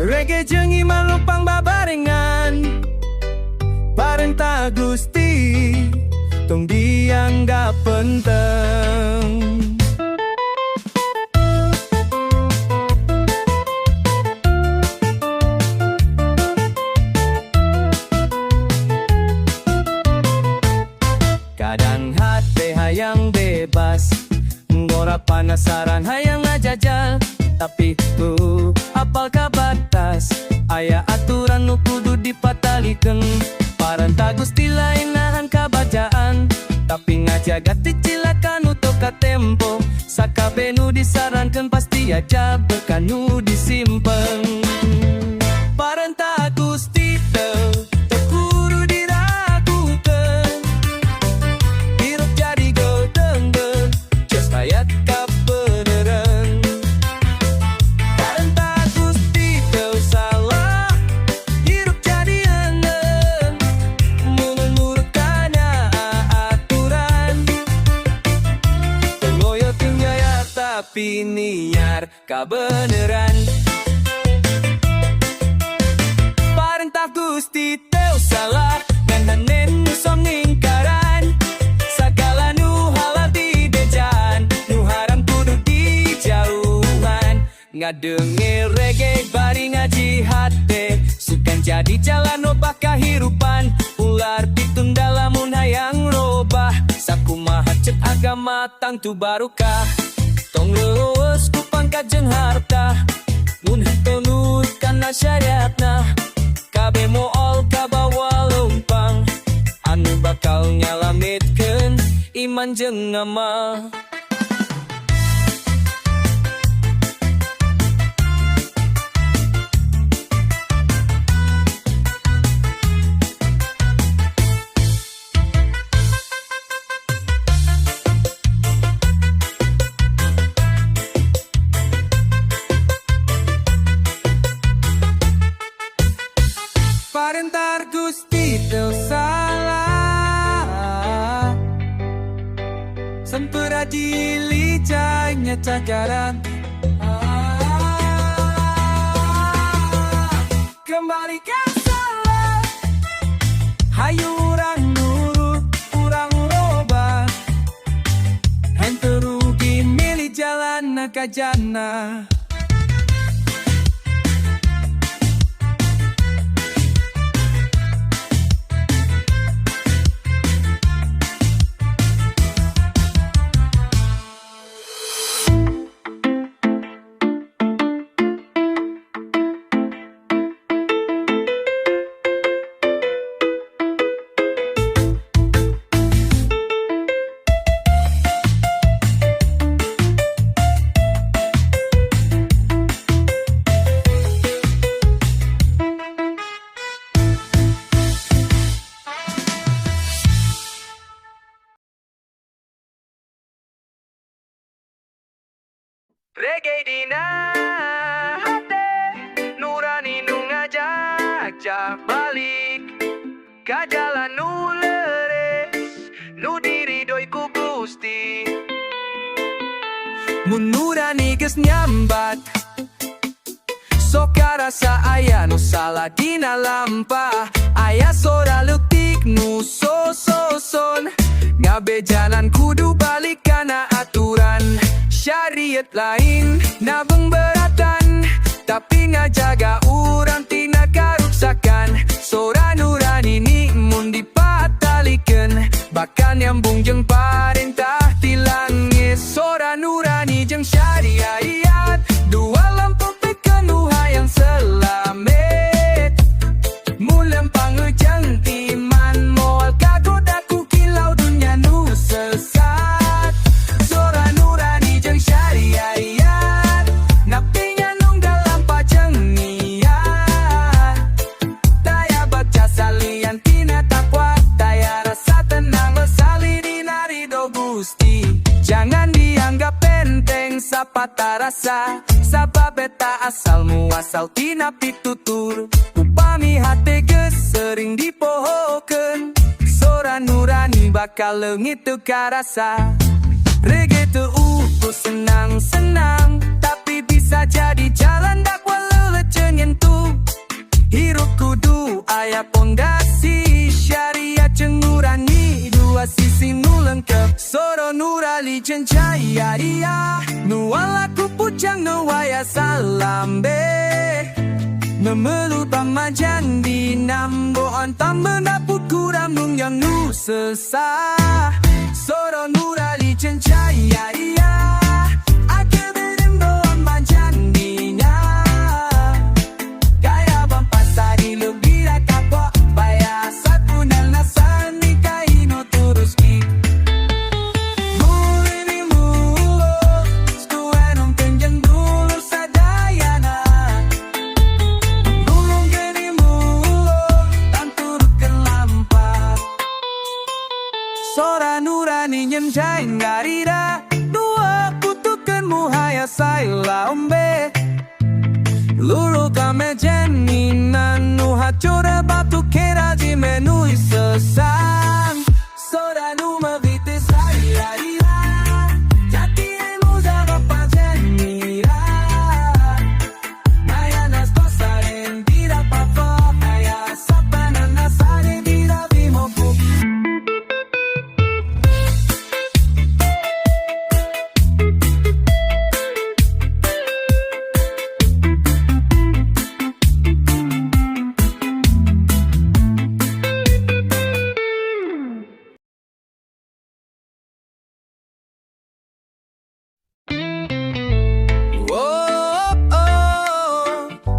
Reggae jeung iman lupang babarengan Parentah Gusti tong dianggap penting. Kadang hati hayang bebas, ngora penasaran hayang ngajajal. Tapi tuh apal kabatas, aya aturan nu kudu dipatalikan. Parentah Gusti lain nahan kabacaan, tapi ngajaga ticilakan untuk tempo. Sakabe nu disarankan pasti aja bekan nu disimpen. Parentah Gusti teu kudu diragukeun, hirup jadi gedeng-gedeng, just hayat kabeneran. Parentah Gusti teu salah, hirup jadi enem, menurutkannya aturan. Pengoyo tinggal tapi niar kabeneran. Parentah Gusti teu salah, ngandanen nu som ngingkaran. Sagala nu halal didejan, nu haram kudu dijauhan. Ngadenge reggae bari ngaji hate, sukan jadi jalan obah kahirupan. Ular ditunda lamun hayang robah, sakumaha cek agama tangtu barukah. Tong leuweus ku pangkat jeung harta, mun henteu nurut kana syariatna. Kabe moal kabawa leumpang, anu bakal nyalametkeun iman jeung amal. Parentah Gusti teu salah, sempera dilicainya cakaran. Kembalikan salah, hayu urang nurut, urang robah. Henteu rugi milih jalan ka jannah. Reggae dina hate, nurani nu ngajak balik ka jalan nu leres, nu diridoi ku Gusti. Mun nurani geus nyambat, sok karasa aya nu salah dina lampah. Aya sora leutik nu soson, ngabejanan kudu balik kana aturan. Syariat lain nabung beratan, tapi ngajaga urang tina karuksakan. Sora nurani ni mun dipatalikan, bahkan nyambung jeung parentah ti langit. Sora nurani jeung syariat, dua lampu pikeun nu hayang selamet. Mun lempang ujang timan moal kagoda ku kilau dunya nu sesat. Sora nurani jeung syariat, napi nganung dalam pajeng niat. Daya baca salian tina takwa, daya rasa tenang lesali dina ridho Gusti. Jangan dianggap enteng sapata rasa, sabab beta asal muasal tina pitutur. Upami hate geus sering dipohokeun, sora nurani bakal leungit teu karasa. Reggae teu ukur senang-senang, tapi bisa jadi jalan dakwah leuleut jeung nyentuh cencaya dia Nuala ku pucang nuwaya salambe Memelu pamajan di nambo Antam menaput kuram nung yang nu sesah Soro nurali cencaya dia Ake berembo amajan dinya Kaya bampasari lebih rakapok Baya sakunal nasani kaino turus ki Sora nurani nyenjain garida Dua kutukan muhaya saila ombe Luru kame jeninan Nuha cora batu keraji menui sesang Sora numa vites hari harira Jati emu zarapa jenira Naya nas tosaren tira papa Naya sapana nasare tira vimopu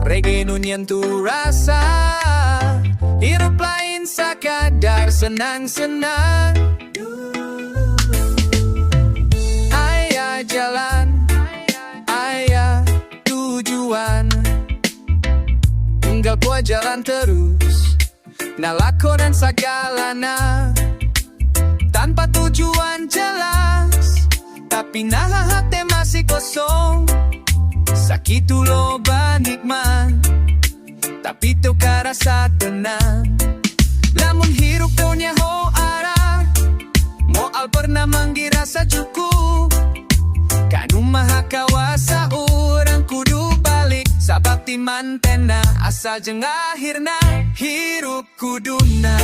Reggae nunyan tu rasa Hirup lain sakadar senang-senang Ayah jalan Ayah tujuan Tinggal gua jalan terus Nalako dan sagalana Tanpa tujuan jelas Tapi nah hati masih kosong Sakit tu loba nikmat Tapi tu karasa tenang Lamun hirup punya ho arah Moal pernah menggirasa cukup Kanu maha kawasa orang kudu balik Sabab ti mantena asal jeng akhirna Hirup kuduna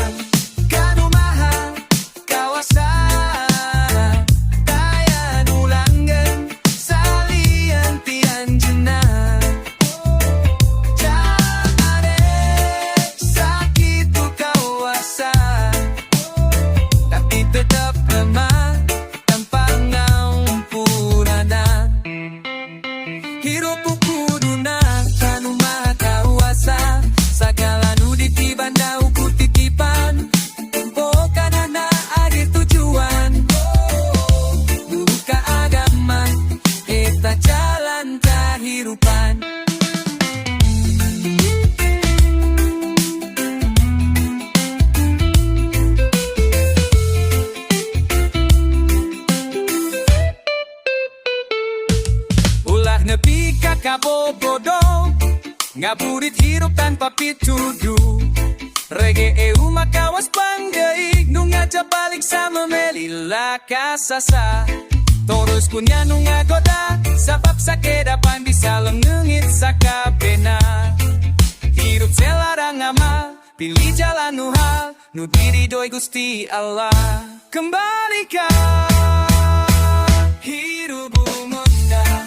Kanu maha kawasa Nepi kakabobodo Ngaburit hirup tanpa pitudu Reggae makawas panggaig Nung aja balik sama melila kasasa Terus punya nung agoda Sabab sa kedapan bisa lengengit sa kapena Hirup selarang amal Pilih jalan nuhal Nu diri doi Gusti Allah Kembalikan hirup umunda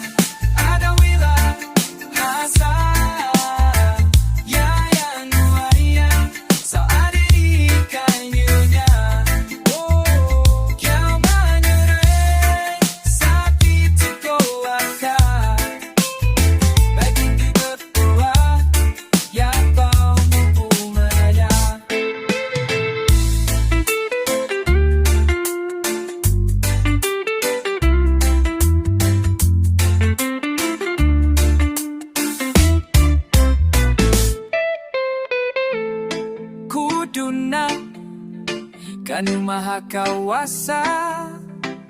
Kanu maha kawasa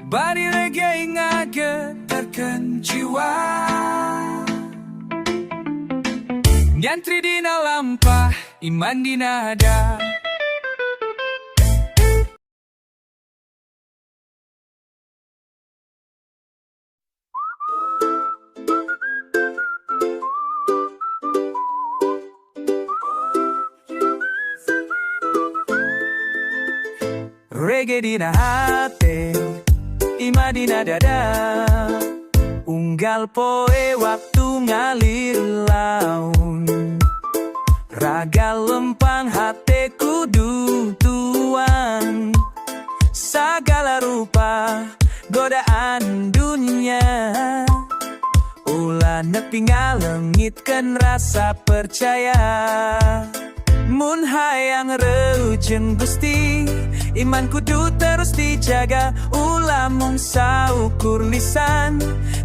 Bari reggae ngagetarkan jiwa Nyantri dina lampah Iman dina ada Reggae di na hati lima dina dada. Unggal poe waktu ngalir laun, raga lempang hati kudu tuan. Segala rupa godaan dunia, ulah nepi ngalengitkan rasa percaya. Mun hayang reujeun Gusti, iman kudu terus dijaga. Ulah mung saukur lisan,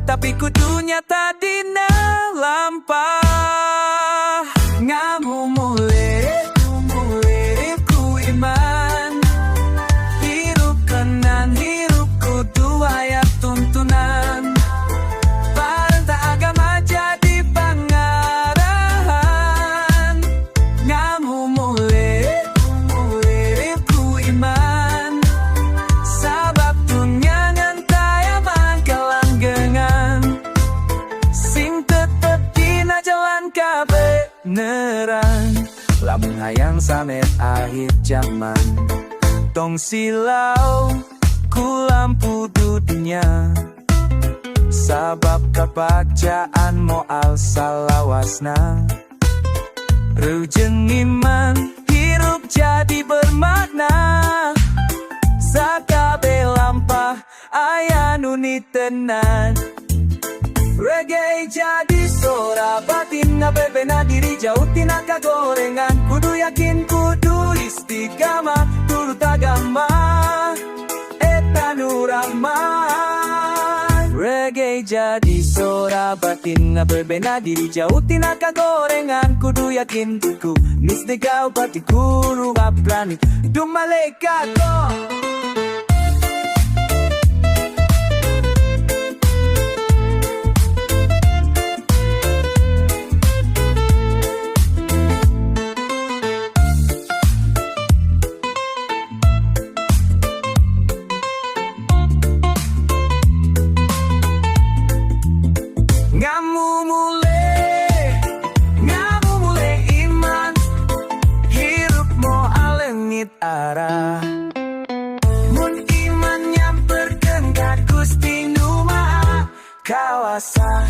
tapi kudu nyata dina lampah. Ngamu mulai ku iman, hirup kenan hirup kudu aya tuntunan. Parentah agama jadi pangarahan. Ngamu mulai ku iman, sabab dunia ngantayaman kelanggengan. Sing tetep dina jalan kabeneran. Lamun hayang samet akhir zaman, tong silau ku lampu dunia. Sabab kebacaan moal salawasna, rujeng iman hirup jadi bermakna. Sakabe lampah aya nuni tenan. Reggae jadi sora batin, ngabebena diri jauh tina kagorengan. Kudu yakin, kudu istiqamah, turut agama eta nu rahman. Reggae jadi sora batin, ngabebena diri jauh tina kagorengan. Kudu yakin, ku mistigau pati guru abrani dung malaikat ko. Ngamu mulai iman, hirup mo alengit arah. Mun iman nyamperkeun ka Gusti Nu Maha Kawasa.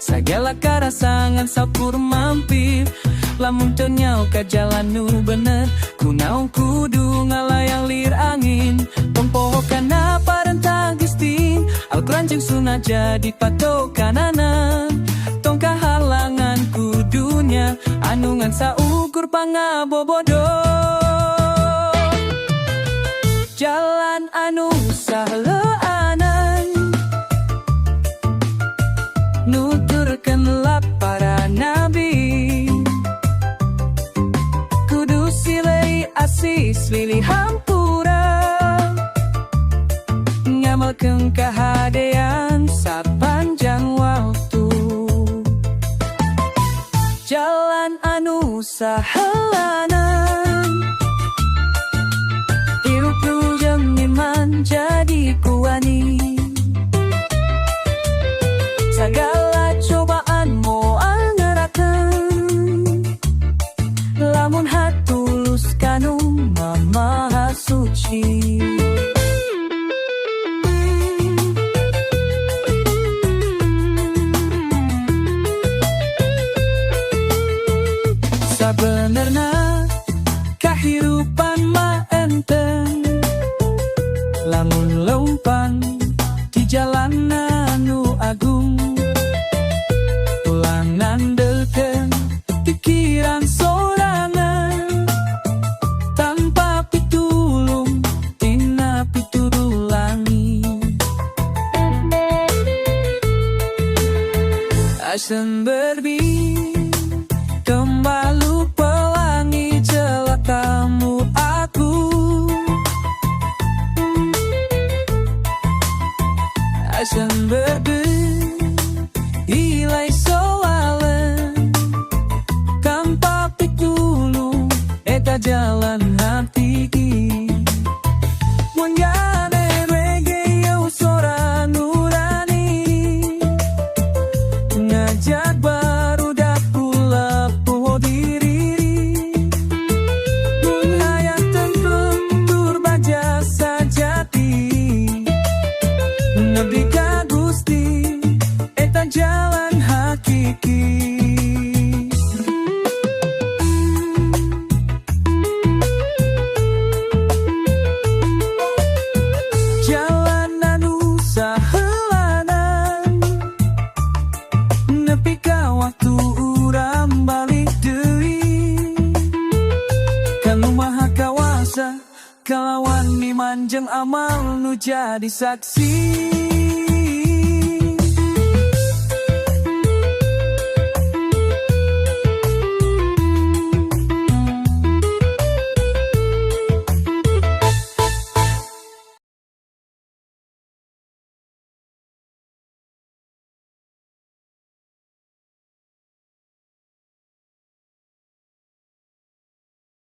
Segala karasangan sapur mampir, lamun teu nyao ka jalan nu bener, kunaon kudu ngalayang lir angin. Pempohokana parentah Gusti, Al-Quran jeung Sunnah jadi patokanana. Tong kahalangan kudunya, anu ngan saukur pangabobodo. Jalan anu sahleuanan, nuturkanlah para nabi. Kudu silai asis lili hampura, ngamalkeun kahadean sapanjang waktu. Jalan anu saheulanan, hirup jeung iman jadi kuani. Segala cobaan moal ngerakeun, lamun hatulus kanu Maha Suci. Sabenerna kahirupan mah enteng, lamun leumpang di jalan anu agung. Ulang nandeukeun pikiran sorangan, tanpa pitulung tina pituduh langit. jalan hati Wanggane reggae yo sora nurani Ngajak barudak pula poho diri Mun hayat tentu turbaja sajati Ngabdi ka Gusti eta jalan hakiki Kalawan ni manjang amal nu jadi saksi